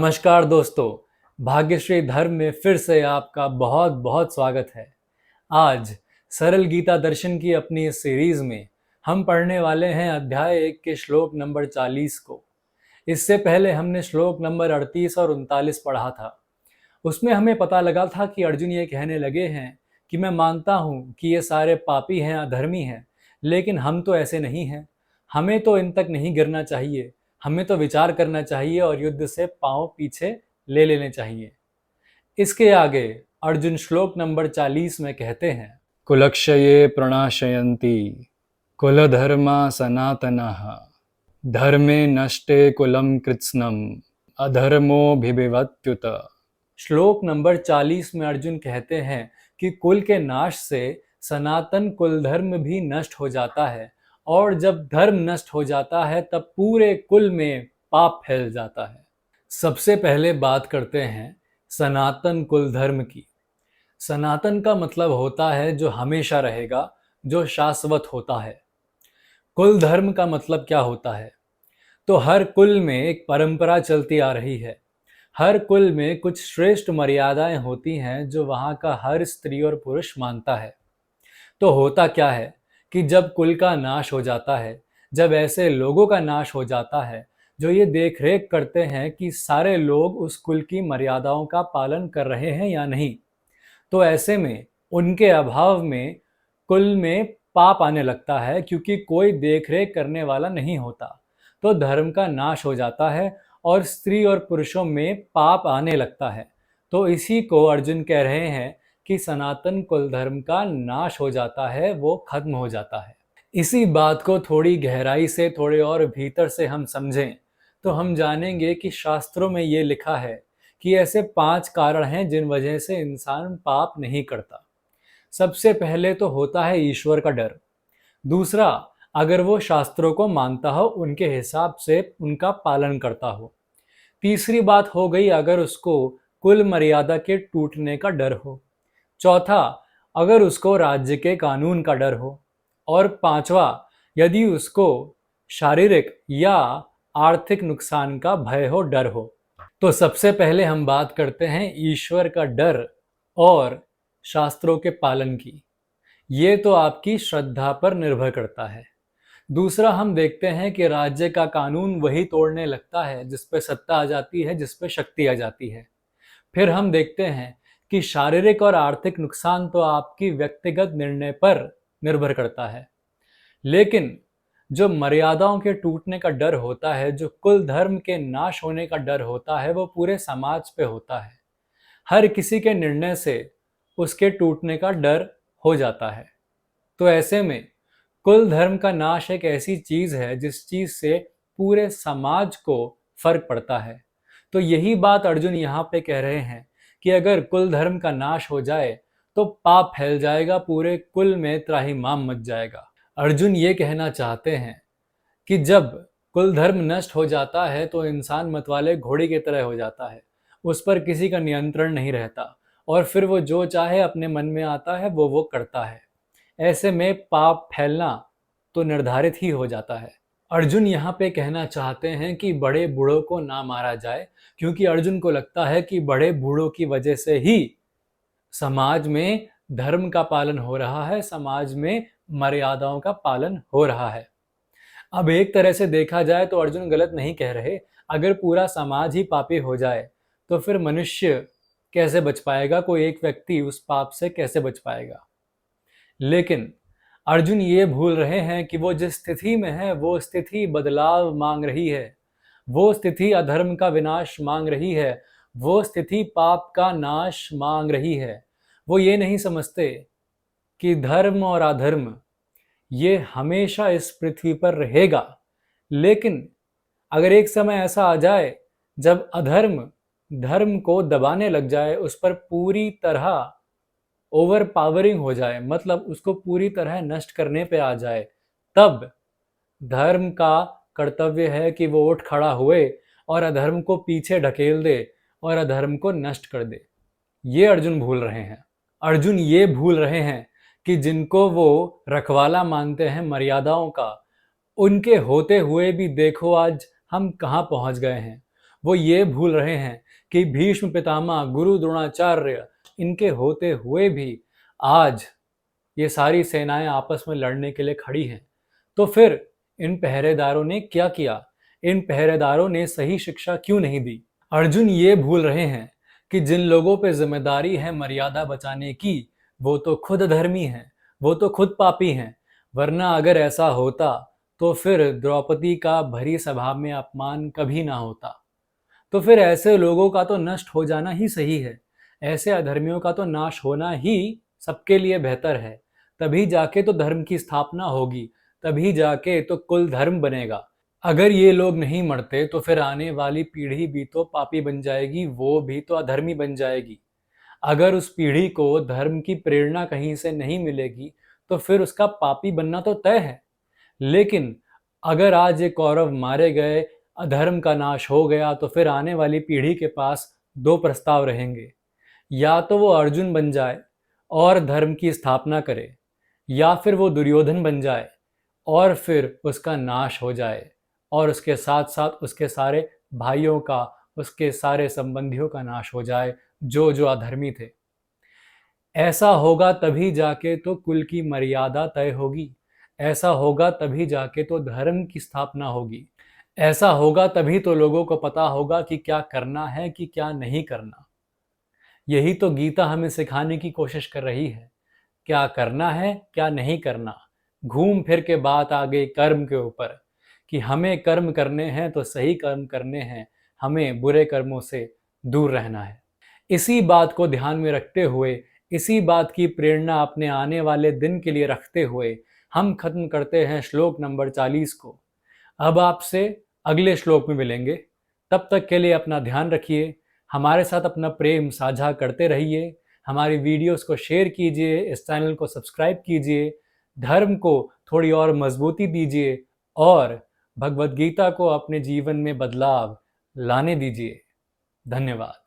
नमस्कार दोस्तों, भाग्यश्री धर्म में फिर से आपका बहुत बहुत स्वागत है। आज सरल गीता दर्शन की अपनी इस सीरीज में हम पढ़ने वाले हैं अध्याय 1 के श्लोक नंबर 40 को। इससे पहले हमने श्लोक नंबर 38 और 39 पढ़ा था। उसमें हमें पता लगा था कि अर्जुन ये कहने लगे हैं कि मैं मानता हूँ कि ये सारे पापी हैं, अधर्मी हैं, लेकिन हम तो ऐसे नहीं हैं। हमें तो इन तक नहीं गिरना चाहिए, हमें तो विचार करना चाहिए और युद्ध से पांव पीछे ले लेने चाहिए। इसके आगे अर्जुन श्लोक नंबर 40 में कहते हैं, कुलक्षये प्रणाशयन्ति कुलधर्मा सनातनः धर्मे नष्टे कुलं कृत्स्नम् अधर्मोऽभिभवत्युत। श्लोक नंबर 40 में अर्जुन कहते हैं कि कुल के नाश से सनातन कुल धर्म भी नष्ट हो जाता है, और जब धर्म नष्ट हो जाता है तब पूरे कुल में पाप फैल जाता है। सबसे पहले बात करते हैं सनातन कुल धर्म की। सनातन का मतलब होता है जो हमेशा रहेगा, जो शाश्वत होता है। कुल धर्म का मतलब क्या होता है? तो हर कुल में एक परंपरा चलती आ रही है। हर कुल में कुछ श्रेष्ठ मर्यादाएं होती हैं जो वहाँ का हर स्त्री और पुरुष मानता है। तो होता क्या है कि जब कुल का नाश हो जाता है, जब ऐसे लोगों का नाश हो जाता है जो ये देख रेख करते हैं कि सारे लोग उस कुल की मर्यादाओं का पालन कर रहे हैं या नहीं, तो ऐसे में उनके अभाव में कुल में पाप आने लगता है, क्योंकि कोई देख रेख करने वाला नहीं होता। तो धर्म का नाश हो जाता है और स्त्री और पुरुषों में पाप आने लगता है। तो इसी को अर्जुन कह रहे हैं कि सनातन कुल धर्म का नाश हो जाता है, वो खत्म हो जाता है। इसी बात को थोड़ी गहराई से, थोड़े और भीतर से हम समझें तो हम जानेंगे कि शास्त्रों में ये लिखा है कि ऐसे 5 कारण हैं जिन वजह से इंसान पाप नहीं करता। सबसे पहले तो होता है ईश्वर का डर। दूसरा, अगर वो शास्त्रों को मानता हो, उनके हिसाब से उनका पालन करता हो। तीसरी बात हो गई अगर उसको कुल मर्यादा के टूटने का डर हो। चौथा, अगर उसको राज्य के कानून का डर हो। और पांचवा, यदि उसको शारीरिक या आर्थिक नुकसान का भय हो, डर हो। तो सबसे पहले हम बात करते हैं ईश्वर का डर और शास्त्रों के पालन की। ये तो आपकी श्रद्धा पर निर्भर करता है। दूसरा, हम देखते हैं कि राज्य का कानून वही तोड़ने लगता है जिस पे सत्ता आ जाती है, जिस पे शक्ति आ जाती है। फिर हम देखते हैं कि शारीरिक और आर्थिक नुकसान तो आपकी व्यक्तिगत निर्णय पर निर्भर करता है, लेकिन जो मर्यादाओं के टूटने का डर होता है, जो कुल धर्म के नाश होने का डर होता है, वो पूरे समाज पे होता है। हर किसी के निर्णय से उसके टूटने का डर हो जाता है। तो ऐसे में कुल धर्म का नाश एक ऐसी चीज है जिस चीज से पूरे समाज को फर्क पड़ता है। तो यही बात अर्जुन यहाँ पे कह रहे हैं कि अगर कुल धर्म का नाश हो जाए तो पाप फैल जाएगा, पूरे कुल में त्राहिमाम मच जाएगा। अर्जुन ये कहना चाहते हैं कि जब कुल धर्म नष्ट हो जाता है तो इंसान मतवाले घोड़े की तरह हो जाता है। उस पर किसी का नियंत्रण नहीं रहता और फिर वो जो चाहे अपने मन में आता है वो करता है। ऐसे में पाप फैलना तो निर्धारित ही हो जाता है। अर्जुन यहाँ पे कहना चाहते हैं कि बड़े बूढ़ों को ना मारा जाए, क्योंकि अर्जुन को लगता है कि बड़े बूढ़ों की वजह से ही समाज में धर्म का पालन हो रहा है, समाज में मर्यादाओं का पालन हो रहा है। अब एक तरह से देखा जाए तो अर्जुन गलत नहीं कह रहे। अगर पूरा समाज ही पापी हो जाए तो फिर मनुष्य कैसे बच पाएगा, कोई एक व्यक्ति उस पाप से कैसे बच पाएगा। लेकिन अर्जुन ये भूल रहे हैं कि वो जिस स्थिति में है वो स्थिति बदलाव मांग रही है, वो स्थिति अधर्म का विनाश मांग रही है, वो स्थिति पाप का नाश मांग रही है। वो ये नहीं समझते कि धर्म और अधर्म ये हमेशा इस पृथ्वी पर रहेगा, लेकिन अगर एक समय ऐसा आ जाए जब अधर्म धर्म को दबाने लग जाए, उस पर पूरी तरह ओवर पावरिंग हो जाए, मतलब उसको पूरी तरह नष्ट करने पे आ जाए, तब धर्म का कर्तव्य है कि वो उठ खड़ा हुए और अधर्म को पीछे ढकेल दे और अधर्म को नष्ट कर दे। ये अर्जुन भूल रहे हैं। अर्जुन ये भूल रहे हैं कि जिनको वो रखवाला मानते हैं मर्यादाओं का, उनके होते हुए भी देखो आज हम कहाँ पहुंच गए हैं। वो ये भूल रहे हैं कि भीष्म पितामह, गुरु द्रोणाचार्य, इनके होते हुए भी आज ये सारी सेनाएं आपस में लड़ने के लिए खड़ी हैं। तो फिर इन पहरेदारों ने क्या किया? इन पहरेदारों ने सही शिक्षा क्यों नहीं दी? अर्जुन ये भूल रहे हैं कि जिन लोगों पे जिम्मेदारी है मर्यादा बचाने की, वो तो खुद अधर्मी हैं, वो तो खुद पापी हैं। वरना अगर ऐसा होता तो फिर द्रौपदी का भरी सभा में अपमान कभी ना होता। तो फिर ऐसे लोगों का तो नष्ट हो जाना ही सही है। ऐसे अधर्मियों का तो नाश होना ही सबके लिए बेहतर है। तभी जाके तो धर्म की स्थापना होगी, तभी जाके तो कुल धर्म बनेगा। अगर ये लोग नहीं मरते तो फिर आने वाली पीढ़ी भी तो पापी बन जाएगी, वो भी तो अधर्मी बन जाएगी। अगर उस पीढ़ी को धर्म की प्रेरणा कहीं से नहीं मिलेगी तो फिर उसका पापी बनना तो तय है। लेकिन अगर आज ये कौरव मारे गए, अधर्म का नाश हो गया, तो फिर आने वाली पीढ़ी के पास दो प्रस्ताव रहेंगे। या तो वो अर्जुन बन जाए और धर्म की स्थापना करे, या फिर वो दुर्योधन बन जाए और फिर उसका नाश हो जाए, और उसके साथ साथ उसके सारे भाइयों का, उसके सारे संबंधियों का नाश हो जाए जो जो अधर्मी थे। ऐसा होगा तभी जाके तो कुल की मर्यादा तय होगी। ऐसा होगा तभी जाके तो धर्म की स्थापना होगी। ऐसा होगा तभी तो लोगों को पता होगा कि क्या करना है कि क्या नहीं करना। यही तो गीता हमें सिखाने की कोशिश कर रही है। क्या करना है, क्या नहीं करना। घूम फिर के बात आ गई कर्म के ऊपर कि हमें कर्म करने हैं तो सही कर्म करने हैं, हमें बुरे कर्मों से दूर रहना है। इसी बात को ध्यान में रखते हुए, इसी बात की प्रेरणा अपने आने वाले दिन के लिए रखते हुए हम खत्म करते हैं श्लोक नंबर 40 को। अब आपसे अगले श्लोक में मिलेंगे। तब तक के लिए अपना ध्यान रखिए, हमारे साथ अपना प्रेम साझा करते रहिए, हमारी वीडियोस को शेयर कीजिए, इस चैनल को सब्सक्राइब कीजिए, धर्म को थोड़ी और मजबूती दीजिए और भगवद गीता को अपने जीवन में बदलाव लाने दीजिए। धन्यवाद।